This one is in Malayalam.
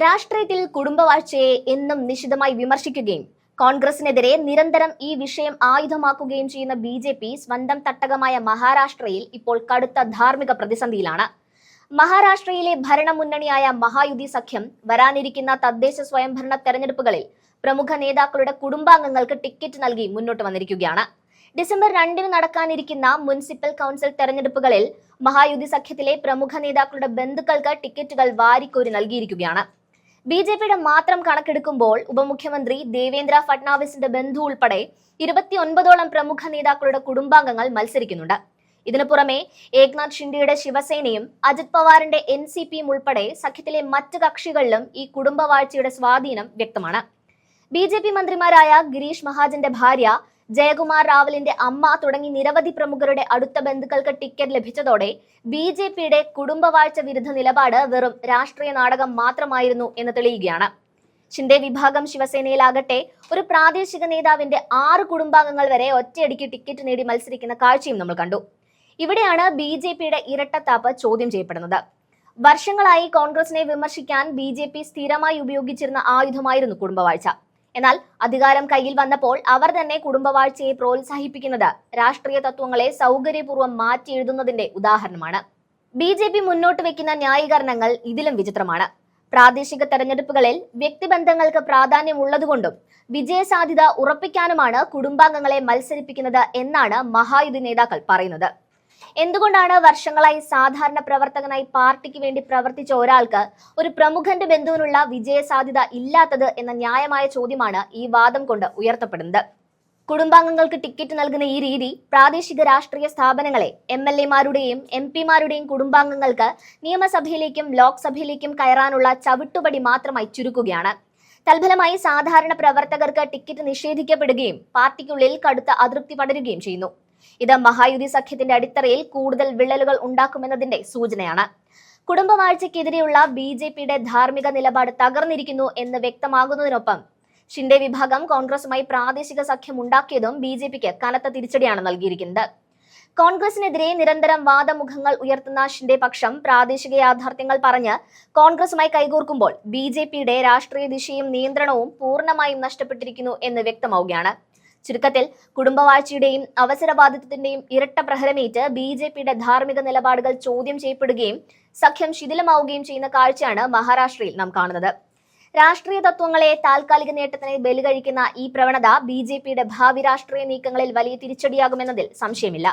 രാഷ്ട്രീയത്തിൽ കുടുംബവാഴ്ചയെ എന്നും നിശിതമായി വിമർശിക്കുകയും കോൺഗ്രസിനെതിരെ നിരന്തരം ഈ വിഷയം ആയുധമാക്കുകയും ചെയ്യുന്ന ബി.ജെ.പി. സ്വന്തം തട്ടകമായ മഹാരാഷ്ട്രയിൽ ഇപ്പോൾ കടുത്ത ധാർമ്മിക പ്രതിസന്ധിയിലാണ്. മഹാരാഷ്ട്രയിലെ ഭരണമുന്നണിയായ മഹായുതി സഖ്യം വരാനിരിക്കുന്ന തദ്ദേശ സ്വയംഭരണ തെരഞ്ഞെടുപ്പുകളിൽ പ്രമുഖ നേതാക്കളുടെ കുടുംബാംഗങ്ങൾക്ക് ടിക്കറ്റ് നൽകി മുന്നോട്ട് വന്നിരിക്കുകയാണ്. ഡിസംബർ 2 നടക്കാനിരിക്കുന്ന മുനിസിപ്പൽ കൗൺസിൽ തെരഞ്ഞെടുപ്പുകളിൽ മഹായുതി സഖ്യത്തിലെ പ്രമുഖ നേതാക്കളുടെ ബന്ധുക്കൾക്ക് ടിക്കറ്റുകൾ വാരിക്കോരി നൽകിയിരിക്കുകയാണ്. ബി.ജെ.പിയുടെ മാത്രം കണക്കെടുക്കുമ്പോൾ ഉപമുഖ്യമന്ത്രി ദേവേന്ദ്ര ഫട്നാവിസിന്റെ ബന്ധു ഉൾപ്പെടെ 29ഓളം പ്രമുഖ നേതാക്കളുടെ കുടുംബാംഗങ്ങൾ മത്സരിക്കുന്നുണ്ട്. ഇതിനു പുറമെ ഏക്നാഥ് ഷിൻഡെയുടെ ശിവസേനയും അജിത് പവാറിന്റെ എൻ.സി.പിയും ഉൾപ്പെടെ സഖ്യത്തിലെ മറ്റ് കക്ഷികളിലും ഈ കുടുംബവാഴ്ചയുടെ സ്വാധീനം വ്യക്തമാണ്. ബി.ജെ.പി. മന്ത്രിമാരായ ഗിരീഷ് മഹാജന്റെ ഭാര്യ, ജയകുമാർ റാവലിന്റെ അമ്മ തുടങ്ങി നിരവധി പ്രമുഖരുടെ അടുത്ത ബന്ധുക്കൾക്ക് ടിക്കറ്റ് ലഭിച്ചതോടെ ബി.ജെ.പിയുടെ കുടുംബവാഴ്ച വിരുദ്ധ നിലപാട് വെറും രാഷ്ട്രീയ നാടകം മാത്രമായിരുന്നു എന്ന് തെളിയുകയാണ്. ഷിൻഡെ വിഭാഗം ശിവസേനയിലാകട്ടെ ഒരു പ്രാദേശിക നേതാവിന്റെ 6 കുടുംബാംഗങ്ങൾ വരെ ഒറ്റയടിക്ക് ടിക്കറ്റ് നേടി മത്സരിക്കുന്ന കാഴ്ചയും നമ്മൾ കണ്ടു. ഇവിടെയാണ് ബി.ജെ.പിയുടെ ഇരട്ടത്താപ്പ് ചോദ്യം ചെയ്യപ്പെടുന്നത്. വർഷങ്ങളായി കോൺഗ്രസിനെ വിമർശിക്കാൻ ബി.ജെ.പി. സ്ഥിരമായി ഉപയോഗിച്ചിരുന്ന ആയുധമായിരുന്നു കുടുംബവാഴ്ച. എന്നാൽ അധികാരം കയ്യിൽ വന്നപ്പോൾ അവർ തന്നെ കുടുംബവാഴ്ചയെ പ്രോത്സാഹിപ്പിക്കുന്നത് രാഷ്ട്രീയ തത്വങ്ങളെ സൗകര്യപൂർവ്വം മാറ്റി എഴുതുന്നതിന്റെ ഉദാഹരണമാണ്. ബി.ജെ.പി. മുന്നോട്ട് വെക്കുന്ന ന്യായീകരണങ്ങൾ ഇതിലും വിചിത്രമാണ്. പ്രാദേശിക തെരഞ്ഞെടുപ്പുകളിൽ വ്യക്തിബന്ധങ്ങൾക്ക് പ്രാധാന്യം ഉള്ളതുകൊണ്ടും വിജയസാധ്യത ഉറപ്പിക്കാനുമാണ് കുടുംബാംഗങ്ങളെ മത്സരിപ്പിക്കുന്നത് എന്നാണ് മഹായുതി നേതാക്കൾ പറയുന്നത്. എന്തുകൊണ്ടാണ് വർഷങ്ങളായി സാധാരണ പ്രവർത്തകനായി പാർട്ടിക്ക് വേണ്ടി പ്രവർത്തിച്ച ഒരാൾക്ക് ഒരു പ്രമുഖന്റെ ബന്ധുവിനുള്ള വിജയസാധ്യത ഇല്ലാത്തത് എന്ന ന്യായമായ ചോദ്യമാണ് ഈ വാദം കൊണ്ട് ഉയർത്തപ്പെടുന്നത്. കുടുംബാംഗങ്ങൾക്ക് ടിക്കറ്റ് നൽകുന്ന ഈ രീതി പ്രാദേശിക രാഷ്ട്രീയ സ്ഥാപനങ്ങളെ എം.എൽ.എമാരുടെയും എം.പിമാരുടെയും കുടുംബാംഗങ്ങൾക്ക് നിയമസഭയിലേക്കും ലോക്സഭയിലേക്കും കയറാനുള്ള ചവിട്ടുപടി മാത്രമായി ചുരുക്കുകയാണ്. തൽഫലമായി സാധാരണ പ്രവർത്തകർക്ക് ടിക്കറ്റ് നിഷേധിക്കപ്പെടുകയും പാർട്ടിക്കുള്ളിൽ കടുത്ത അതൃപ്തി പടരുകയും ചെയ്യുന്നു. ഇത് മഹായുതി സഖ്യത്തിന്റെ അടിത്തറയിൽ കൂടുതൽ വിള്ളലുകൾ ഉണ്ടാക്കുമെന്നതിന്റെ സൂചനയാണ്. കുടുംബവാഴ്ചയ്ക്കെതിരെയുള്ള ബി.ജെ.പിയുടെ ധാർമ്മിക നിലപാട് തകർന്നിരിക്കുന്നു എന്ന് വ്യക്തമാകുന്നതിനൊപ്പം ഷിൻഡെ വിഭാഗം കോൺഗ്രസുമായി പ്രാദേശിക സഖ്യം ഉണ്ടാക്കിയതും ബി.ജെ.പിക്ക് കനത്ത തിരിച്ചടിയാണ് നൽകിയിരിക്കുന്നത്. കോൺഗ്രസിനെതിരെ നിരന്തരം വാദമുഖങ്ങൾ ഉയർത്തുന്ന ഷിൻഡെ പക്ഷം പ്രാദേശിക യാഥാർത്ഥ്യങ്ങൾ പറഞ്ഞ് കോൺഗ്രസുമായി കൈകോർക്കുമ്പോൾ ബി.ജെ.പിയുടെ രാഷ്ട്രീയ ദിശയും നിയന്ത്രണവും പൂർണ്ണമായും നഷ്ടപ്പെട്ടിരിക്കുന്നു എന്ന് വ്യക്തമാവുകയാണ്. ചുരുക്കത്തിൽ കുടുംബവാഴ്ചയുടെയും അവസരവാദിത്വത്തിന്റെയും ഇരട്ട പ്രഹരമേറ്റ് ബി.ജെ.പിയുടെ ധാർമ്മിക നിലപാടുകൾ ചോദ്യം ചെയ്യപ്പെടുകയും സഖ്യം ശിഥിലമാവുകയും ചെയ്യുന്ന കാഴ്ചയാണ് മഹാരാഷ്ട്രയിൽ നാം കാണുന്നത്. രാഷ്ട്രീയ തത്വങ്ങളെ താൽക്കാലിക നേട്ടത്തിന് ബലി കഴിക്കുന്ന ഈ പ്രവണത ബി.ജെ.പിയുടെ ഭാവി രാഷ്ട്രീയ നീക്കങ്ങളിൽ വലിയ തിരിച്ചടിയാകുമെന്നതിൽ സംശയമില്ല.